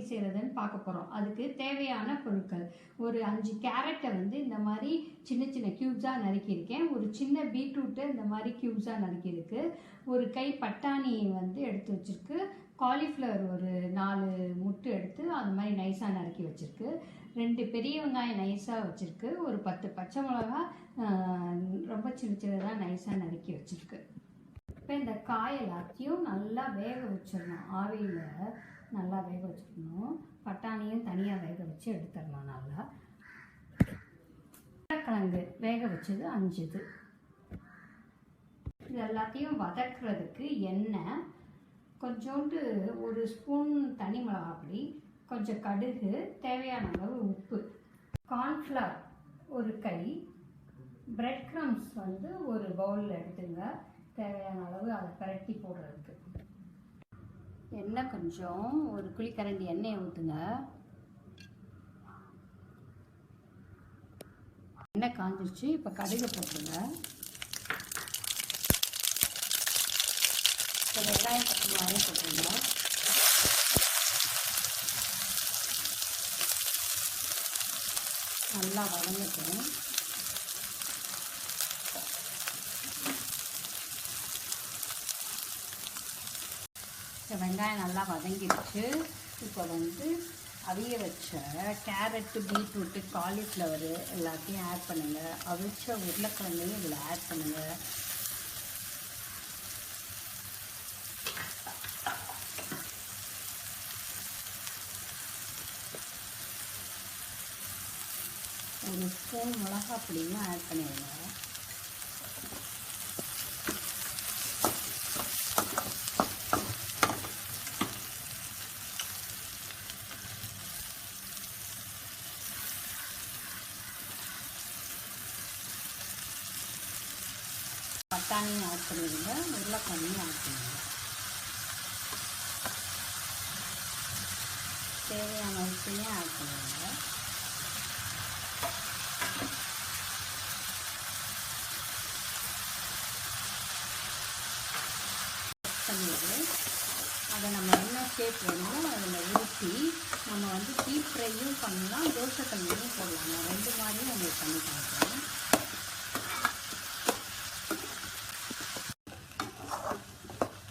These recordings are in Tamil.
செய்கிறதுன்னு பார்க்க போகிறோம். அதுக்கு தேவையான பொருட்கள், ஒரு 5 கேரட்டை வந்து இந்த மாதிரி சின்ன சின்ன க்யூப்ஸாக நறுக்கியிருக்கேன். ஒரு சின்ன பீட்ரூட்டை இந்த மாதிரி க்யூப்ஸாக நறுக்கியிருக்கு. ஒரு கை பட்டாணி வந்து எடுத்து வச்சுருக்கு. காலிஃப்ளவர் ஒரு 4 முட்டை எடுத்து அது மாதிரி நைஸாக நறுக்கி வச்சுருக்கு. 2 பெரிய வெங்காயம் நைஸாக வச்சுருக்கு. ஒரு 10 பச்சை மிளகா ரொம்ப சின்னதாக நைஸாக நறுக்கி வச்சுருக்கு. இப்போ இந்த காய் எல்லாத்தையும் நல்லா வேக வச்சிடணும். ஆவியில் நல்லா வேக வச்சுக்கணும். பட்டாணியும் தனியாக வேக வச்சு எடுத்துடலாம். நல்லா உருளைக்கிழங்கு வேக வச்சது 5 இது. இது எல்லாத்தையும் வதக்குறதுக்கு எண்ணெய், கொஞ்சோண்டு ஒரு ஸ்பூன் தனி மிளகாப்பொடி, கொஞ்சம் கடுகு, தேவையான அளவு உப்பு, கார்ன்ஃப்ளவர் ஒரு கை, பிரெட் க்ரம்ஸ் வந்து ஒரு பவுலில் எடுத்துங்க. தேவையான அளவு அதை பரட்டி போடுறதுக்கு எண்ணெய் கொஞ்சம் ஒரு குழிக்கரண்டி எண்ணெயை ஊற்றுங்க. எண்ணெய் காஞ்சிருச்சு. இப்போ கடுகு போட்டுருங்க. இப்போ வெங்காயம் பச்சை மிளகாயும் போட்டுருங்க. நல்லா வதங்கட்டும். வெங்காயம் நல்லா வதங்கிடுச்சு. இப்போ வந்து அவிய வச்ச கேரட்டு, பீட்ரூட்டு, காலிஃப்ளவரு எல்லாத்தையும் ஆட் பண்ணுங்கள். அவிச்ச உருளைக்கிழங்கையும் இதில் ஆட் பண்ணுங்கள். ஒரு ஸ்பூன் மிளகாய் பொடியும் ஆட் பண்ணிடுங்க. பட்டாணியும் ஆட் பண்ணிடுங்க. உருளைக்கிழங்கையும் ஆட் பண்ணிடுங்க. தேவையான உப்பையும் ஆட் பண்ணிடுங்க. பண்ணிவிட்டு அதை நம்ம என்ன ஷேப் வேணுமோ அதில் ஊற்றி நம்ம வந்து டீப் ஃப்ரையும் பண்ணலாம், தோசை கல்லையும் போடலாம். நான் 2 மாதிரியும் உங்களுக்கு பண்ணி காமிக்கிறேன்.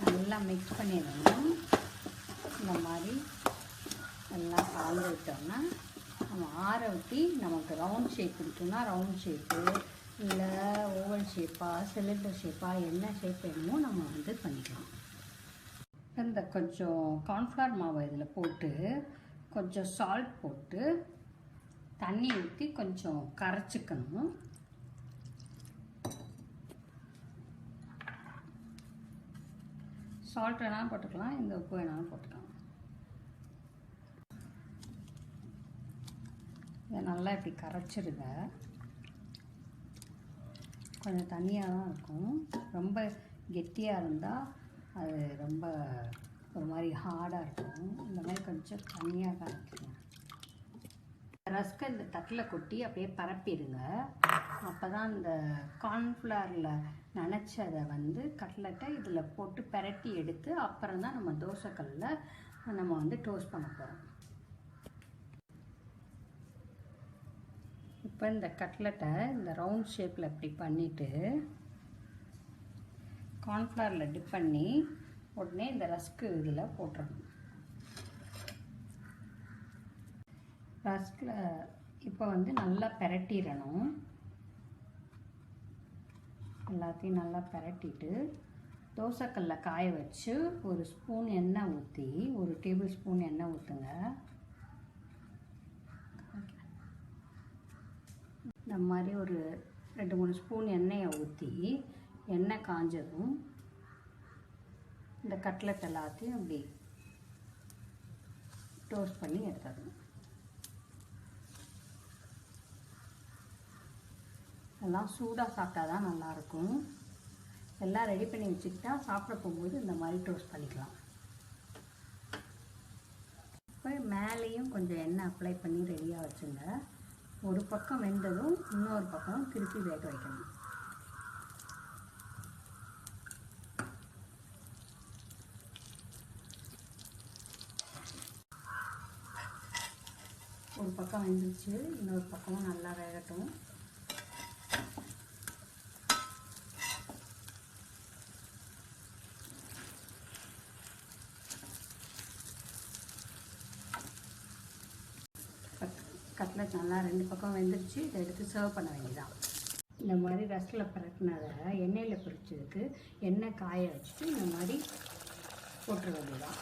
நல்லா மிக்ஸ் பண்ணிடணும். இந்த மாதிரி எல்லாம் கலந்து விட்டோம்னா நம்ம ஆற ஊற்றி நமக்கு ரவுண்ட் ஷேப் பிடிக்கும்னா ரவுண்ட் ஷேப்பு, இல்லை ஓவல் ஷேப்பாக, சிலிண்டர் ஷேப்பாக, என்ன ஷேப் வேணுமோ நம்ம வந்து பண்ணிக்கலாம். இந்த கொஞ்சம் கார்ன்ஃப்ளவர் மாவை இதில் போட்டு கொஞ்சம் சால்ட் போட்டு தண்ணி ஊற்றி கொஞ்சம் கரைச்சிக்கணும். சால்ட் வேணாலும் போட்டுக்கலாம், இந்த உப்பு வேணாலும் போட்டுக்கலாம். இதை நல்லா இப்படி கரைச்சிருங்க. கொஞ்சம் தண்ணியாக தான் இருக்கும். ரொம்ப கெட்டியாக இருந்தால் அது ரொம்ப ஒரு மாதிரி ஹார்டாக இருக்கும். இந்த மாதிரி கொஞ்சம் தண்ணியாக கரைக்கணும். ரஸ்கை இந்த தட்டில் கொட்டி அப்படியே பரப்பிடுங்க. அப்போ தான் இந்த கார்ன்ஃப்ளவரில் நனைச்சதை வந்து கட்லெட்டை இதில் போட்டு பரட்டி எடுத்து அப்புறம் தான் நம்ம தோசைக்கல்லில் நம்ம வந்து டோஸ்ட் பண்ண போகிறோம். இப்போ இந்த கட்லெட்டை இந்த ரவுண்ட் ஷேப்பில் இப்படி பண்ணிவிட்டு கார்ன்ஃப்ளவரில் டிப் பண்ணி உடனே இந்த ரஸ்க்கு இதில் போட்டுறணும். ரஸ்கில் இப்போ வந்து நல்லா பிரட்டிடணும். எல்லாத்தையும் நல்லா பிரட்டிட்டு தோசைக்கல்ல காய வச்சு ஒரு ஸ்பூன் எண்ணெய் ஊற்றி, ஒரு டேபிள் ஸ்பூன் எண்ணெய் ஊற்றுங்க. இந்த மாதிரி ஒரு 2-3 ஸ்பூன் எண்ணெயை ஊற்றி எண்ணெய் காஞ்சதும் இந்த கட்லெட் எல்லாத்தையும் இப்படி டோஸ்ட் பண்ணி எடுத்துடணும். எல்லாம் சூடாக சாப்பிட்டா தான் நல்லாயிருக்கும். எல்லாம் ரெடி பண்ணி வச்சுக்கிட்டா சாப்பிட போகும்போது இந்த மாதிரி டோஸ்ட் பண்ணிக்கலாம். இப்போ மேலேயும் கொஞ்சம் எண்ணெய் அப்ளை பண்ணி ரெடியாக வச்சுங்க. ஒரு பக்கம் வெந்ததும் இன்னொரு பக்கம் திருப்பி வேக வைக்கணும். ஒரு பக்கம் வெந்துருச்சு, இன்னொரு பக்கமும் நல்லா வேகட்டும். கட்லட் நல்லா 2 பக்கம் வெந்துருச்சு. இதை எடுத்து சர்வ் பண்ண வேண்டியதான். இந்த மாதிரி ரஸ்கில் பரட்டினதை எண்ணெயில் பொரிச்சதுக்கு எண்ணெய் காய வச்சுட்டு இந்த மாதிரி போட்டுற வேண்டியதான்.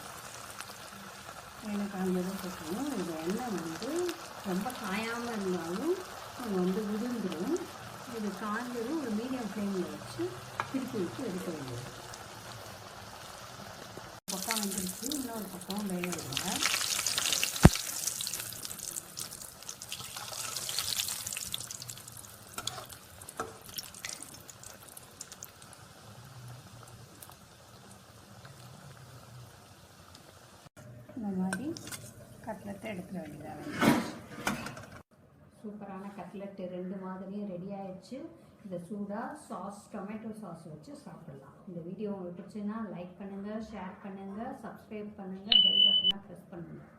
எண்ணெய் காய்ஞ்சதும் போட்டுருவோம். இந்த எண்ணெய் வந்து ரொம்ப காயாமல் இருந்தாலும் உதிர்ந்துடும். இது காய்ஞ்சதும் ஒரு மீடியம் ஃப்ளேமில் வச்சு திருப்பி வச்சு எடுக்க வேண்டியது. பக்கம் வந்துருச்சு, இன்னொரு பக்கம் வேக விடுங்க. இந்த மாதிரி கட்லெட்டை எடுத்துட வேண்டியதாக. சூப்பரான கட்லெட்டு 2 மாதிரியும் ரெடி ஆயிடுச்சு. இதை சூடாக டொமேட்டோ சாஸ் வச்சு சாப்பிடலாம். இந்த வீடியோ உங்களுக்கு பிடிச்சுன்னா லைக் பண்ணுங்கள், ஷேர் பண்ணுங்கள், சப்ஸ்கிரைப் பண்ணுங்கள், பெல் பட்டனை ப்ரெஸ் பண்ணுங்கள்.